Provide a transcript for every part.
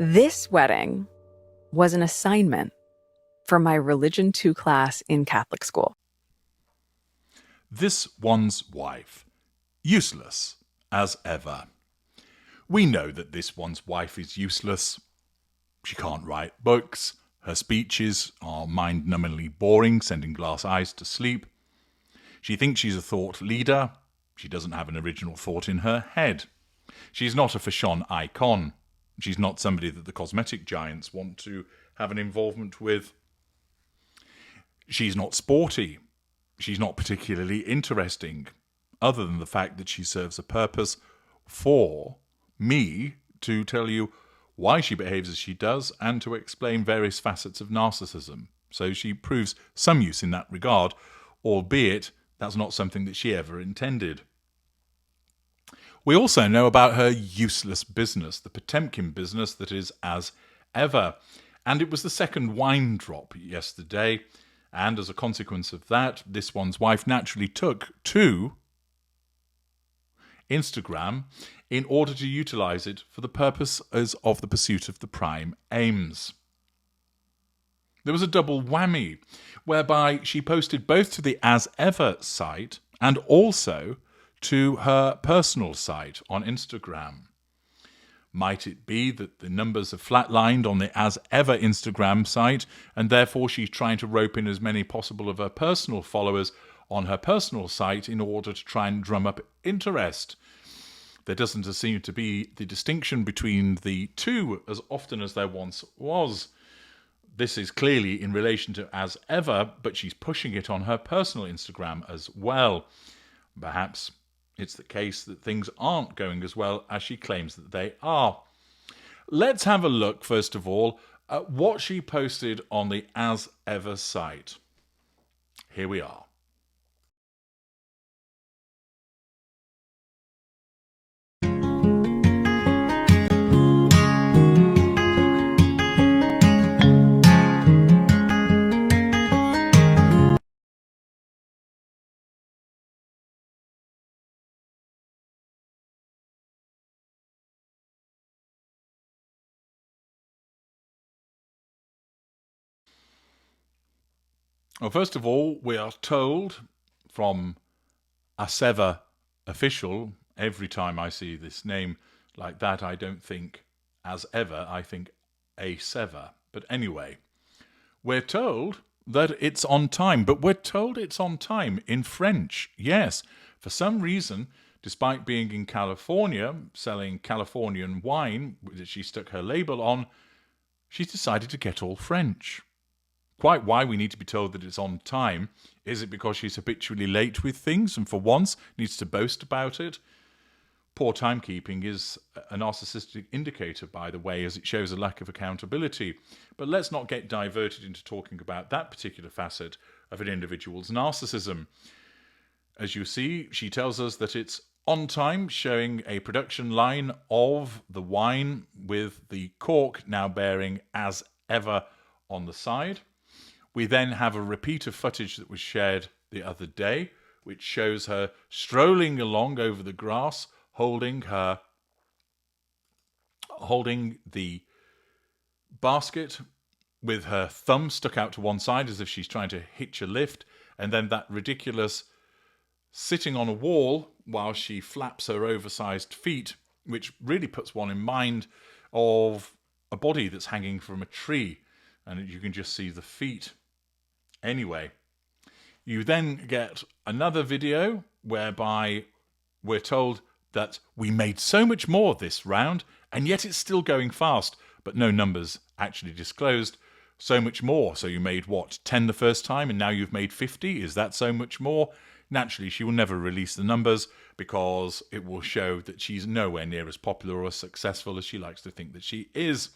This wedding was an assignment for my Religion 2 class in Catholic school. This one's wife. Useless, as ever. We know that this one's wife is useless. She can't write books. Her speeches are mind-numbingly boring, sending glass eyes to sleep. She thinks she's a thought leader. She doesn't have an original thought in her head. She's not a fashion icon. She's not somebody that the cosmetic giants want to have an involvement with. She's not sporty. She's not particularly interesting, other than the fact that she serves a purpose for me to tell you why she behaves as she does and to explain various facets of narcissism. So she proves some use in that regard, albeit that's not something that she ever intended. We also know about her useless business, the Potemkin business that is as ever. And it was the second wine drop yesterday. And as a consequence of that, this one's wife naturally took to Instagram in order to utilize it for the purposes of the pursuit of the prime aims. There was a double whammy, whereby she posted both to the As Ever site and also to her personal site on Instagram. Might it be that the numbers have flatlined on the As Ever Instagram site, and therefore she's trying to rope in as many possible of her personal followers on her personal site in order to try and drum up interest? There doesn't seem to be the distinction between the two as often as there once was. This is clearly in relation to As Ever, but she's pushing it on her personal Instagram as well. Perhaps it's the case that things aren't going as well as she claims that they are. Let's have a look, first of all, at what she posted on the As Ever site. Here we are. Well, first of all, we are told from a Sever official, every time I see this name like that, I don't think As Ever, I think a Sever. But anyway, we're told that it's on time, but we're told it's on time in French. Yes, for some reason, despite being in California, selling Californian wine that she stuck her label on, she's decided to get all French. Quite why we need to be told that it's on time. Is it because she's habitually late with things and for once needs to boast about it? Poor timekeeping is a narcissistic indicator, by the way, as it shows a lack of accountability. But let's not get diverted into talking about that particular facet of an individual's narcissism. As you see, she tells us that it's on time, showing a production line of the wine with the cork now bearing As Ever on the side. We then have a repeat of footage that was shared the other day, which shows her strolling along over the grass, holding the basket with her thumb stuck out to one side as if she's trying to hitch a lift, and then that ridiculous sitting on a wall while she flaps her oversized feet, which really puts one in mind of a body that's hanging from a tree, and you can just see the feet. Anyway, you then get another video whereby we're told that we made so much more this round, and yet it's still going fast, but no numbers actually disclosed. So much more. So you made, what, 10 the first time, and now you've made 50? Is that so much more? Naturally, she will never release the numbers because it will show that she's nowhere near as popular or as successful as she likes to think that she is.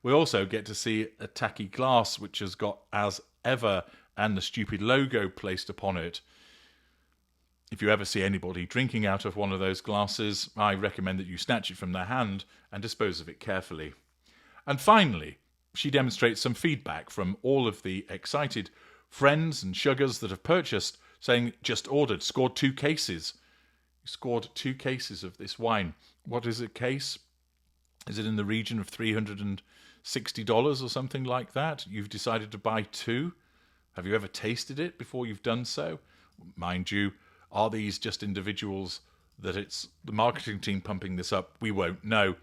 We also get to see a tacky glass which has got As Ever and the stupid logo placed upon it. If you ever see anybody drinking out of one of those glasses, I recommend that you snatch it from their hand and dispose of it carefully. And finally, she demonstrates some feedback from all of the excited friends and sugars that have purchased, saying, just ordered, scored 2 cases. Scored 2 cases of this wine. What is a case? is it in the region of $360 or something like that? You've decided to buy 2. Have you ever tasted it before you've done so? Mind you, are these just individuals that it's the marketing team pumping this up? We won't know.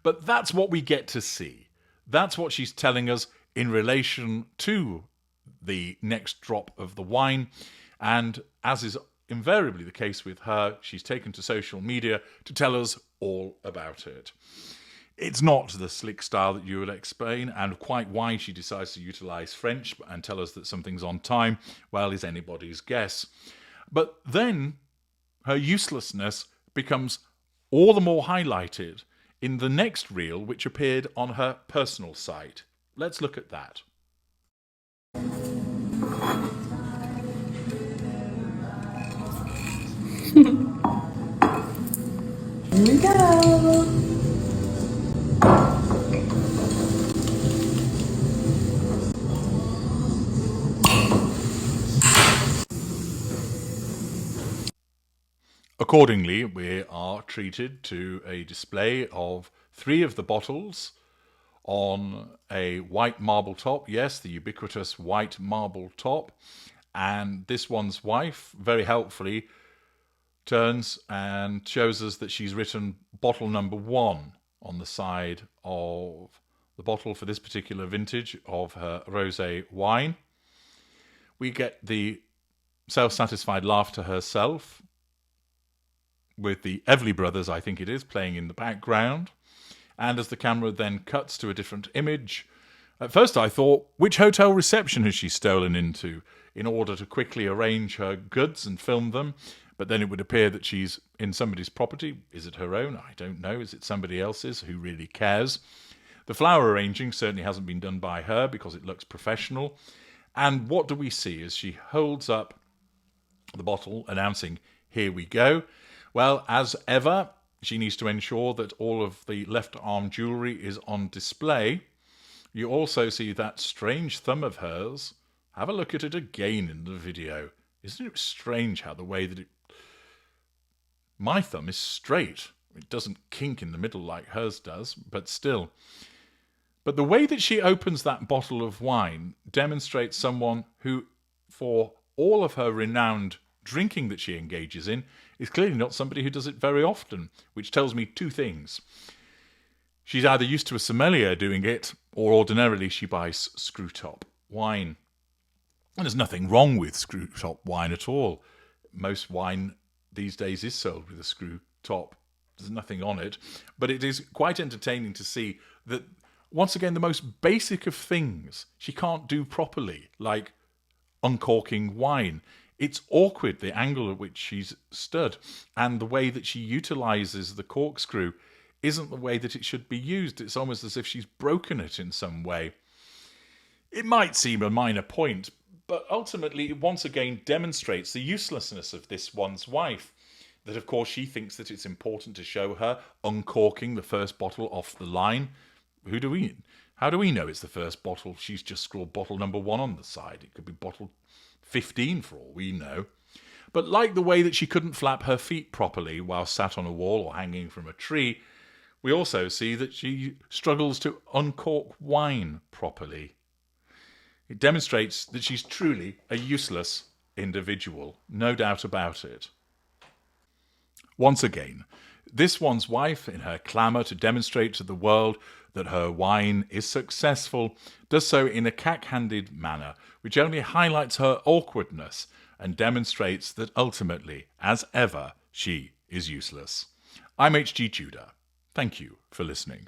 But that's what we get to see. That's what she's telling us in relation to the next drop of the wine. And as is invariably the case with her, she's taken to social media to tell us all about it. It's not the slick style that you would explain, and quite why she decides to utilise French and tell us that something's on time, well, is anybody's guess. But then her uselessness becomes all the more highlighted in the next reel, which appeared on her personal site. Let's look at that. Here we go. Accordingly, we are treated to a display of 3 of the bottles on a white marble top. Yes, the ubiquitous white marble top. And this one's wife, very helpfully, turns and shows us that she's written bottle number 1 on the side of the bottle for this particular vintage of her rosé wine. We get the self-satisfied laughter herself, with the Everly brothers, I think it is, playing in the background. And as the camera then cuts to a different image, at first I thought, which hotel reception has she stolen into in order to quickly arrange her goods and film them? But then it would appear that she's in somebody's property. Is it her own? I don't know. Is it somebody else's? Who really cares? The flower arranging certainly hasn't been done by her because it looks professional. And what do we see as she holds up the bottle, announcing, "Here we go"? Well, as ever, she needs to ensure that all of the left arm jewellery is on display. You also see that strange thumb of hers. Have a look at it again in the video. Isn't it strange how the way that my thumb is straight. It doesn't kink in the middle like hers does, but still. But the way that she opens that bottle of wine demonstrates someone who, for all of her renowned drinking that she engages in, is clearly not somebody who does it very often, which tells me 2 things. She's either used to a sommelier doing it, or ordinarily she buys screw-top wine. And there's nothing wrong with screw-top wine at all. Most wine these days is sold with a screw-top. There's nothing on it. But it is quite entertaining to see that, once again, the most basic of things she can't do properly, like uncorking wine. It's awkward, the angle at which she's stood, and the way that she utilises the corkscrew isn't the way that it should be used. It's almost as if she's broken it in some way. It might seem a minor point, but ultimately it once again demonstrates the uselessness of this one's wife. That, of course, she thinks that it's important to show her uncorking the first bottle off the line. How do we know it's the first bottle? She's just scrawled bottle number 1 on the side. It could be bottle 15 for all we know. But like the way that she couldn't flap her feet properly while sat on a wall or hanging from a tree, we also see that she struggles to uncork wine properly. It demonstrates that she's truly a useless individual, no doubt about it. Once again, this one's wife, in her clamour to demonstrate to the world that her wine is successful, does so in a cack-handed manner, which only highlights her awkwardness and demonstrates that ultimately, as ever, she is useless. I'm H.G. Judah. Thank you for listening.